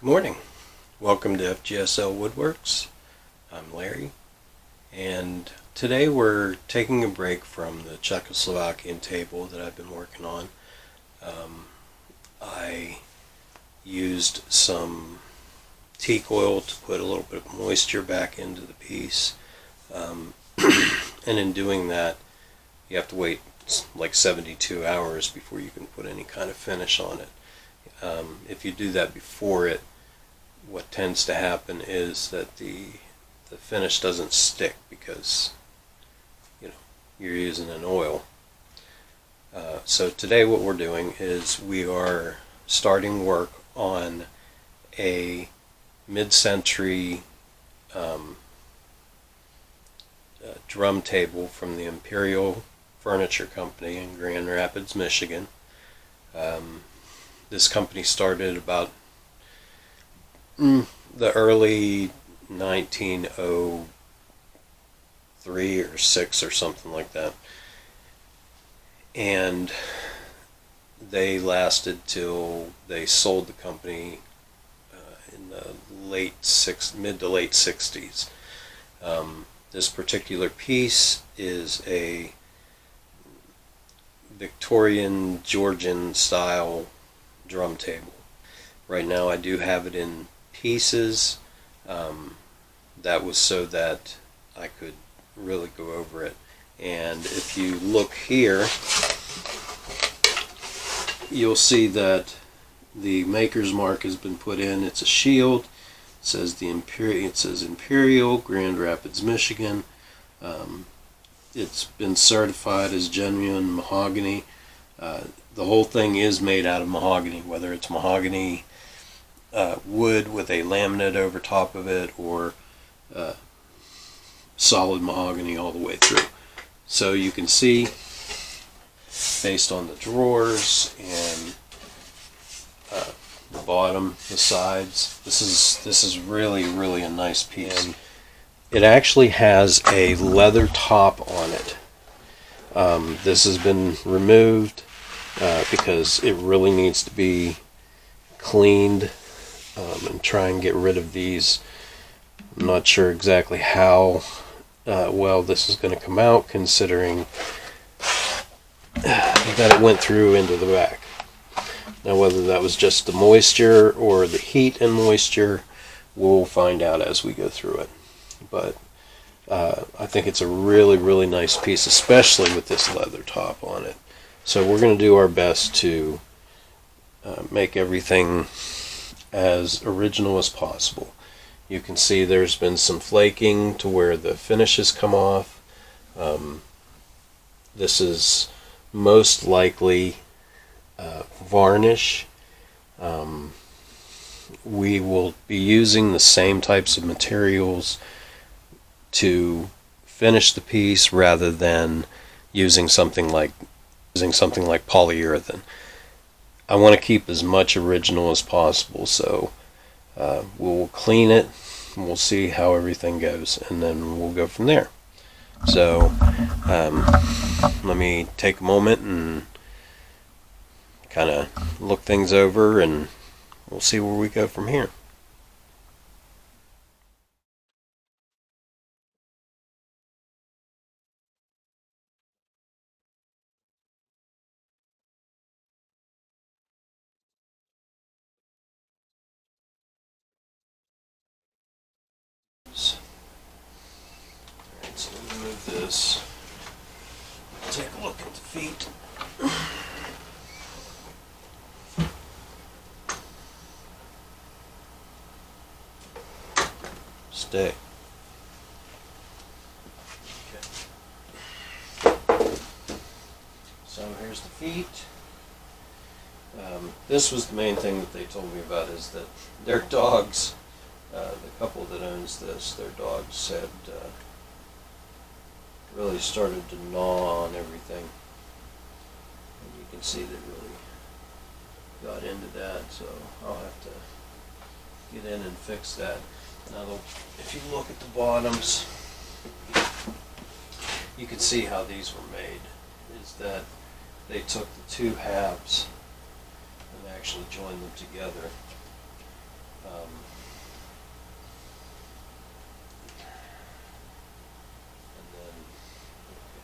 morning. Welcome to FGSL Woodworks. I'm Larry, and today we're taking a break from the Czechoslovakian table that I've been working on. I used some teak oil to put a little bit of moisture back into the piece, and in doing that you have to wait like 72 hours before you can put any kind of finish on it. If you do that before it, what tends to happen is that the finish doesn't stick because you're using an oil. So today what we're doing is we are starting work on a mid-century drum table from the Imperial Furniture Company in Grand Rapids, Michigan. This company started about the early 1903 or 6 or something like that, and they lasted till they sold the company in the mid to late 60s. This particular piece is a Victorian Georgian style drum table. Right now I do have it in pieces. That was so that I could really go over it. And if you look here, you'll see that the maker's mark has been put in. It's a shield. It says Imperial, Grand Rapids, Michigan. It's been certified as genuine mahogany. The whole thing is made out of mahogany, whether it's mahogany wood with a laminate over top of it, or solid mahogany all the way through. So you can see, based on the drawers and the bottom, the sides, this is really a nice piece. And it actually has a leather top on it. This has been removed because it really needs to be cleaned, and try and get rid of these. I'm not sure exactly how well this is going to come out, considering that it went through into the back. Now whether that was just the moisture or the heat and moisture, we'll find out as we go through it. But I think it's a really nice piece, especially with this leather top on it. So we're going to do our best to make everything as original as possible. You can see there's been some flaking to where the finishes come off. This is most likely varnish. We will be using the same types of materials to finish the piece rather than using something like polyurethane. I want to keep as much original as possible, so we'll clean it and we'll see how everything goes, and then we'll go from there. So let me take a moment and kind of look things over, and we'll see where we go from here. Alright, so let me move this. Take a look at the feet. Stay. Okay. So here's the feet. This was the main thing that they told me about, is that their dogs, the couple that owns this, their dogs had really started to gnaw on everything. And you can see they really got into that, so I'll have to get in and fix that. Now, if you look at the bottoms, you can see how these were made, is that they took the two halves and actually joined them together. Um, and then,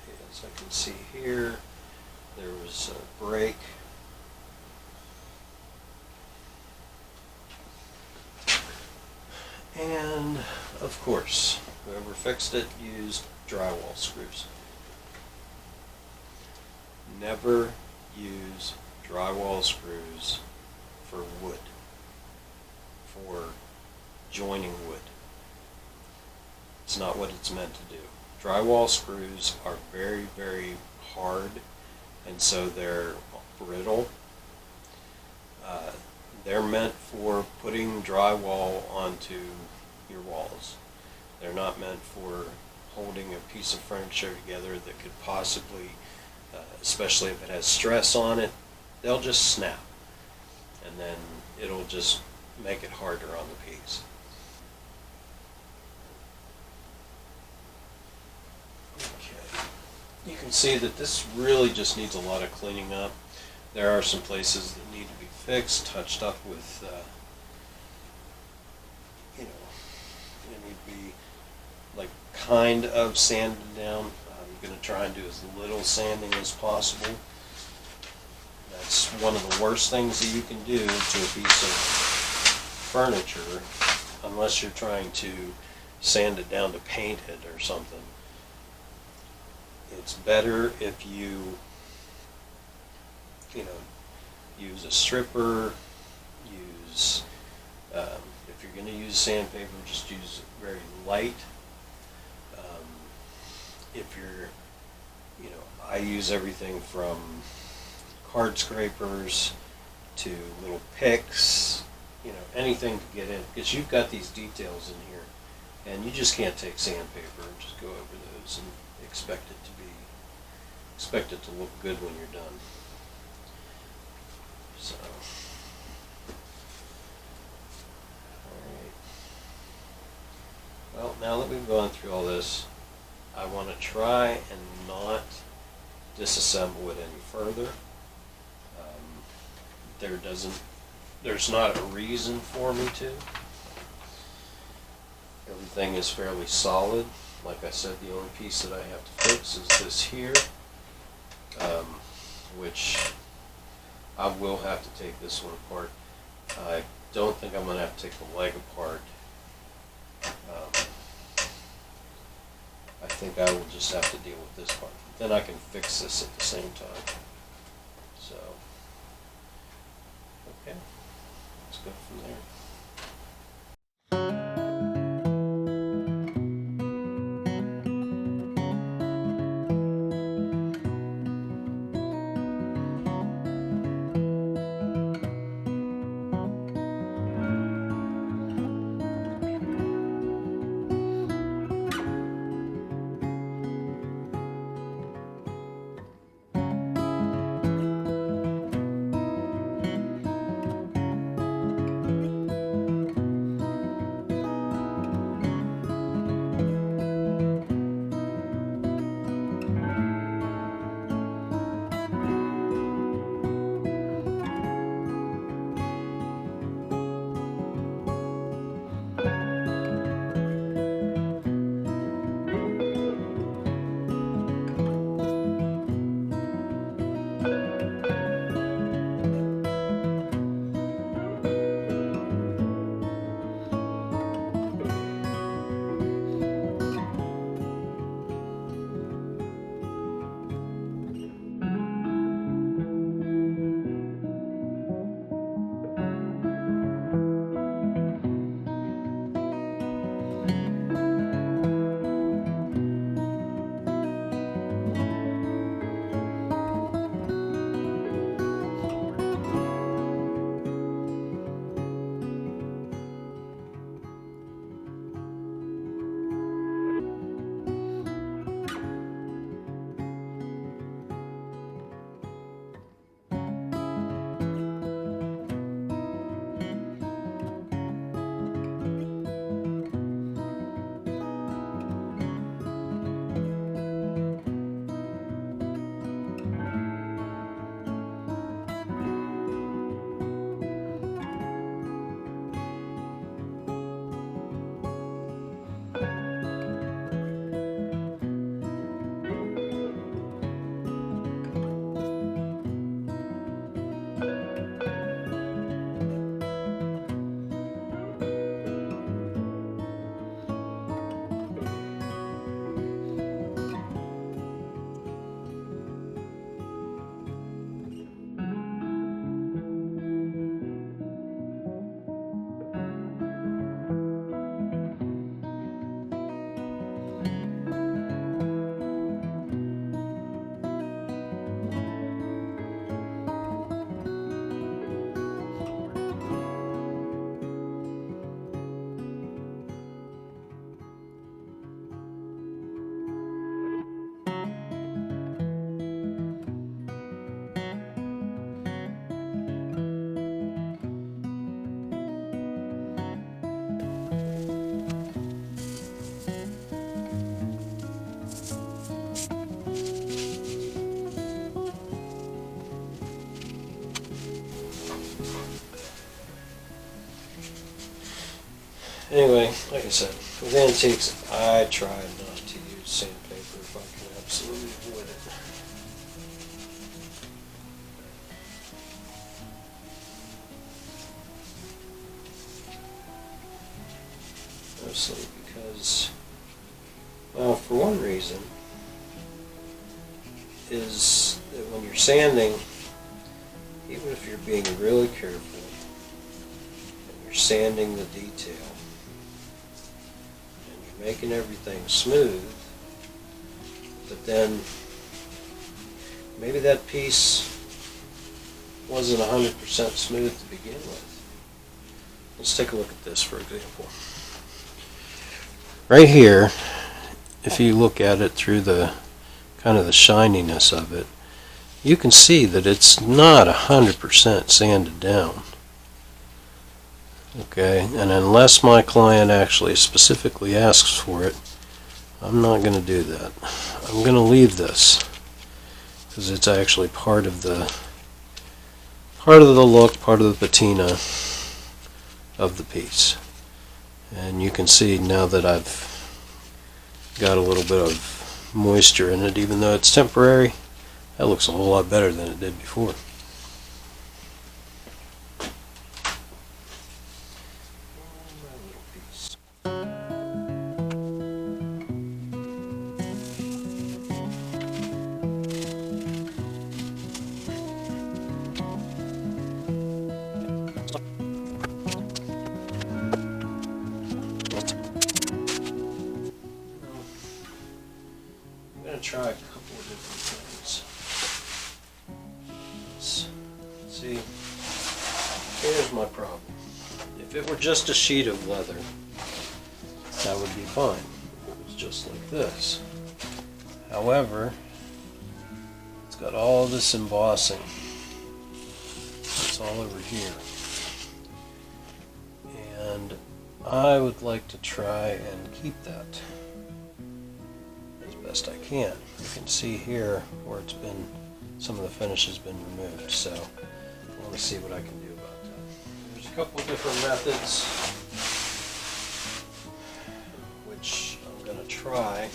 okay, as I can see here, there was a break. And of course, whoever fixed it used drywall screws. Never use drywall screws for wood, for joining wood. It's not what it's meant to do. Drywall screws are very, very hard, and so they're brittle. Uh, they're meant for putting drywall onto your walls. They're not meant for holding a piece of furniture together that could possibly, especially if it has stress on it, they'll just snap, and then it'll just make it harder on the piece. Okay. You can see that this really just needs a lot of cleaning up. There are some places that need to be fixed, touched up with, they need to be like kind of sanded down. I'm going to try and do as little sanding as possible. That's one of the worst things that you can do to a piece of furniture, unless you're trying to sand it down to paint it or something. It's better if you know, use a stripper, use, if you're going to use sandpaper, just use it very light. Um, if you're, I use everything from card scrapers to little picks, anything to get in, because you've got these details in here, and you just can't take sandpaper and just go over those and expect it to look good when you're done. So, alright. Well, now that we've gone through all this, I want to try and not disassemble it any further. There's not a reason for me to. Everything is fairly solid. Like I said, the only piece that I have to fix is this here, which I will have to take this one apart. I don't think I'm going to have to take the leg apart. I think I will just have to deal with this part. Then I can fix this at the same time. So, okay, let's go from there. Anyway, like I said, with antiques, I try not to use sandpaper if I can absolutely avoid it. Mostly because, well, for one reason, is that when you're sanding, even if you're being really careful, and you're sanding the detail, and you're making everything smooth, but then maybe that piece wasn't 100% smooth to begin with. Let's take a look at this, for example. Right here, if you look at it through the kind of the shininess of it, you can see that it's not 100% sanded down. Okay, and unless my client actually specifically asks for it, I'm not going to do that. I'm going to leave this because it's actually part of the look, part of the patina of the piece. And you can see now that I've got a little bit of moisture in it, even though it's temporary, that looks a whole lot better than it did before. I'm going to try a couple of different things. See, here's my problem. If it were just a sheet of leather, that would be fine. It was just like this. However, it's got all this embossing. It's all over here. And I would like to try and keep that as best I can. You can see here where it's been, some of the finish has been removed, so I want to see what I can do about that. There's a couple of different methods which I'm going to try.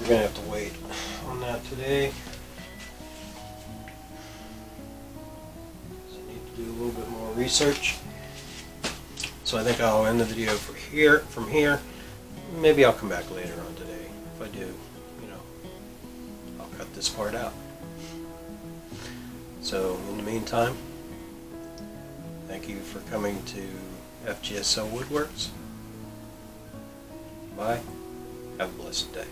We're going to have to wait on that today. So I need to do a little bit more research. So I think I'll end the video from here. Maybe I'll come back later on today. If I do, I'll cut this part out. So in the meantime, thank you for coming to FGSL Woodworks. Bye. Have a blessed day.